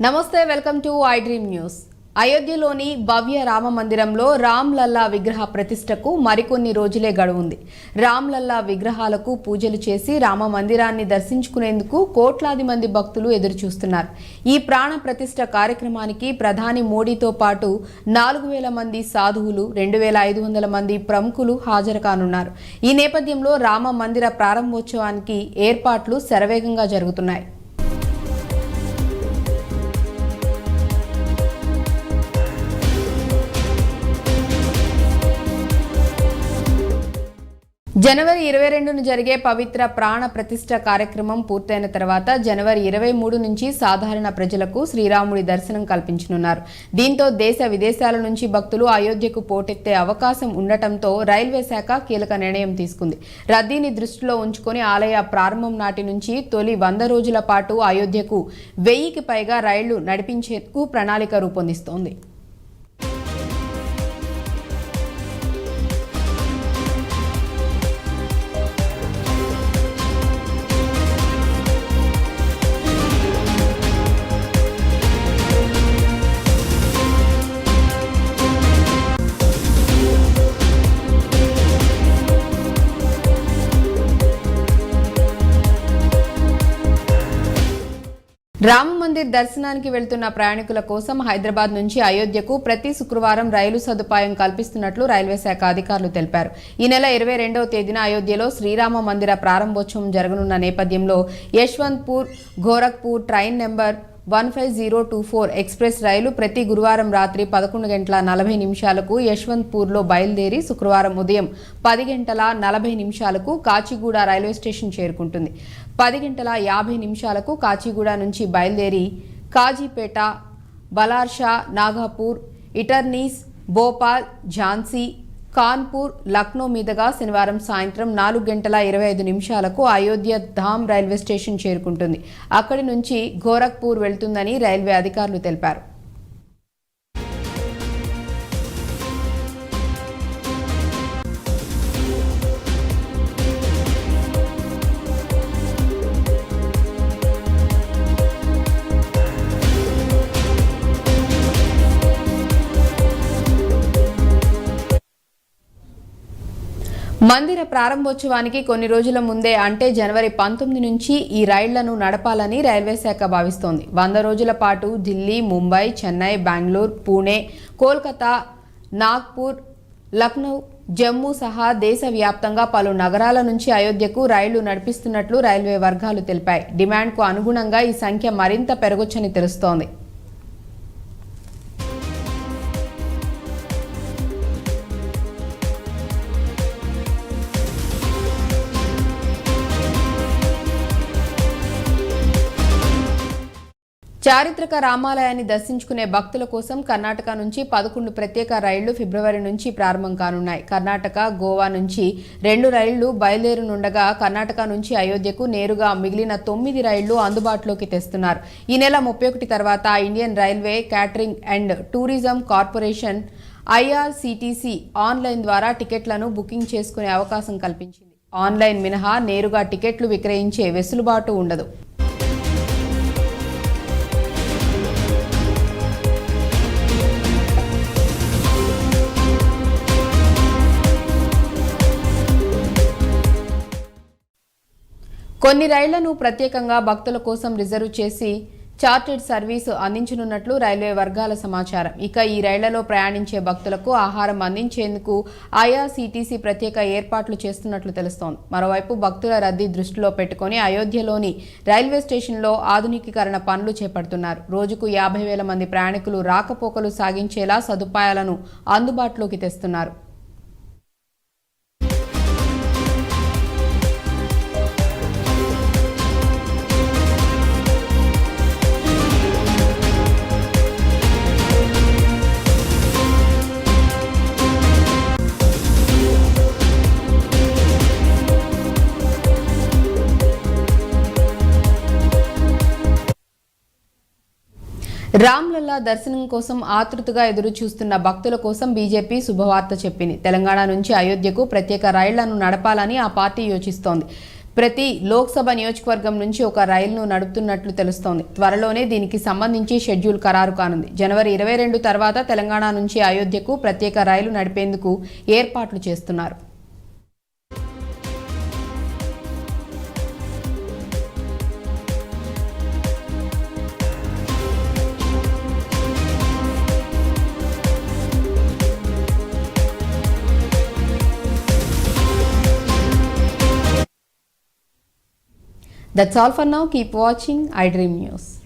నమస్తే, welcome to I dream news. అయోధ్యలోని భవ్య రామ మందిరంలో రామ్ లల్లా విగ్రహ ప్రతిష్టకు మరికొన్ని రోజులే గడువుంది. రామ్ లల్లా విగ్రహాలకు పూజలు చేసి రామ మందిరాన్ని దర్శించుకునేందుకు కోట్లాది మంది భక్తులు ఎదురుచూస్తున్నారు. ఈ ప్రాణ ప్రతిష్ఠ కార్యక్రమానికి ప్రధాని మోడీతో పాటు 4,000 మంది సాధువులు, 2,500 మంది ప్రముఖులు హాజరు కానున్నారు. ఈ నేపథ్యంలో రామ మందిర ప్రారంభోత్సవానికి ఏర్పాట్లు శరవేగంగా జరుగుతున్నాయి. జనవరి 22న జరిగే పవిత్ర ప్రాణ ప్రతిష్ఠ కార్యక్రమం పూర్తయిన తర్వాత జనవరి 23 నుంచి సాధారణ ప్రజలకు శ్రీరాముడి దర్శనం కల్పించనున్నారు. దీంతో దేశ విదేశాల నుంచి భక్తులు అయోధ్యకు పోటెత్తే అవకాశం ఉండటంతో రైల్వే శాఖ కీలక నిర్ణయం తీసుకుంది. రద్దీని దృష్టిలో ఉంచుకొని ఆలయ ప్రారంభం నాటి నుంచి తొలి 100 రోజుల పాటు అయోధ్యకు 1000కి పైగా రైళ్లు నడిపించేందుకు ప్రణాళిక రూపొందిస్తోంది. రామ మందిర్ దర్శనానికి వెళ్తున్న ప్రయాణికుల కోసం హైదరాబాద్ నుంచి అయోధ్యకు ప్రతి శుక్రవారం రైలు సదుపాయం కల్పిస్తున్నట్లు రైల్వే శాఖ అధికారులు తెలిపారు. ఈ నెల 22వ తేదీన అయోధ్యలో శ్రీరామ మందిర ప్రారంభోత్సవం జరగనున్న నేపథ్యంలో Yesvantpur Gorakhpur train number 15024 express రైలు ప్రతి గురువారం రాత్రి 11:40 యశ్వంత్పూర్లో బయలుదేరి శుక్రవారం ఉదయం 10:40 కాచిగూడ రైల్వే స్టేషన్ చేరుకుంటుంది. 10:50 కాచిగూడ నుంచి బయలుదేరి కాజీపేట, బలార్షా, నాగపూర్, ఇటర్నీస్, భోపాల్, ఝాన్సీ, కాన్పూర్, లక్నో మీదుగా శనివారం సాయంత్రం 4:25 అయోధ్య ధామ్ రైల్వే స్టేషన్ చేరుకుంటుంది. అక్కడి నుంచి గోరఖ్పూర్ వెళ్తుందని రైల్వే అధికారులు తెలిపారు. మందిర ప్రారంభోత్సవానికి కొన్ని రోజుల ముందే అంటే జనవరి 19 నుంచి ఈ రైళ్లను నడపాలని రైల్వే శాఖ భావిస్తోంది. 100 రోజుల పాటు ఢిల్లీ, ముంబై, చెన్నై, బెంగళూరు, పూణే, కోల్కతా, నాగ్పూర్, లక్నో, జమ్మూ సహా దేశవ్యాప్తంగా పలు నగరాల నుంచి అయోధ్యకు రైళ్లు నడిపిస్తున్నట్లు రైల్వే వర్గాలు తెలిపాయి. డిమాండ్కు అనుగుణంగా ఈ సంఖ్య మరింత పెరగొచ్చని తెలుస్తోంది. చారిత్రక రామాలయాన్ని దర్శించుకునే భక్తుల కోసం కర్ణాటక నుంచి 11 ప్రత్యేక రైళ్లు ఫిబ్రవరి నుంచి ప్రారంభం కానున్నాయి. కర్ణాటక, గోవా నుంచి 2 రైళ్లు బయలుదేరనుండగా కర్ణాటక నుంచి అయోధ్యకు నేరుగా మిగిలిన 9 రైళ్లు అందుబాటులోకి తెస్తున్నారు. ఈ నెల 31 తర్వాత Indian railway catering and tourism corporation IRCTC online ద్వారా టికెట్లను బుకింగ్ చేసుకునే అవకాశం కల్పించింది. ఆన్లైన్ మినహా నేరుగా టికెట్లు విక్రయించే వెసులుబాటు ఉండదు. కొన్ని రైళ్లను ప్రత్యేకంగా భక్తుల కోసం రిజర్వ్ చేసి చార్టెడ్ సర్వీసు అందించనున్నట్లు రైల్వే వర్గాల సమాచారం. ఇక ఈ రైళ్లలో ప్రయాణించే భక్తులకు ఆహారం అందించేందుకు IRCTC ప్రత్యేక ఏర్పాట్లు చేస్తున్నట్లు తెలుస్తోంది. మరోవైపు భక్తుల రద్దీ దృష్టిలో పెట్టుకుని అయోధ్యలోని రైల్వే స్టేషన్లో ఆధునికీకరణ పనులు చేపడుతున్నారు. రోజుకు 50,000 మంది ప్రయాణికులు రాకపోకలు సాగించేలా సదుపాయాలను అందుబాటులోకి తెస్తున్నారు. రామ్ లల్లా దర్శనం కోసం ఆతృతగా ఎదురు చూస్తున్న భక్తుల కోసం బీజేపీ శుభవార్త చెప్పింది. తెలంగాణ నుంచి అయోధ్యకు ప్రత్యేక రైళ్లను నడపాలని ఆ పార్టీ యోచిస్తోంది. ప్రతి లోక్సభ నియోజకవర్గం నుంచి ఒక రైలును నడుపుతున్నట్లు తెలుస్తోంది. త్వరలోనే దీనికి సంబంధించి షెడ్యూల్ ఖరారు కానుంది. జనవరి 22 తర్వాత తెలంగాణ నుంచి అయోధ్యకు ప్రత్యేక రైలు నడిపేందుకు ఏర్పాట్లు చేస్తున్నారు. That's all for now. Keep watching iDream News.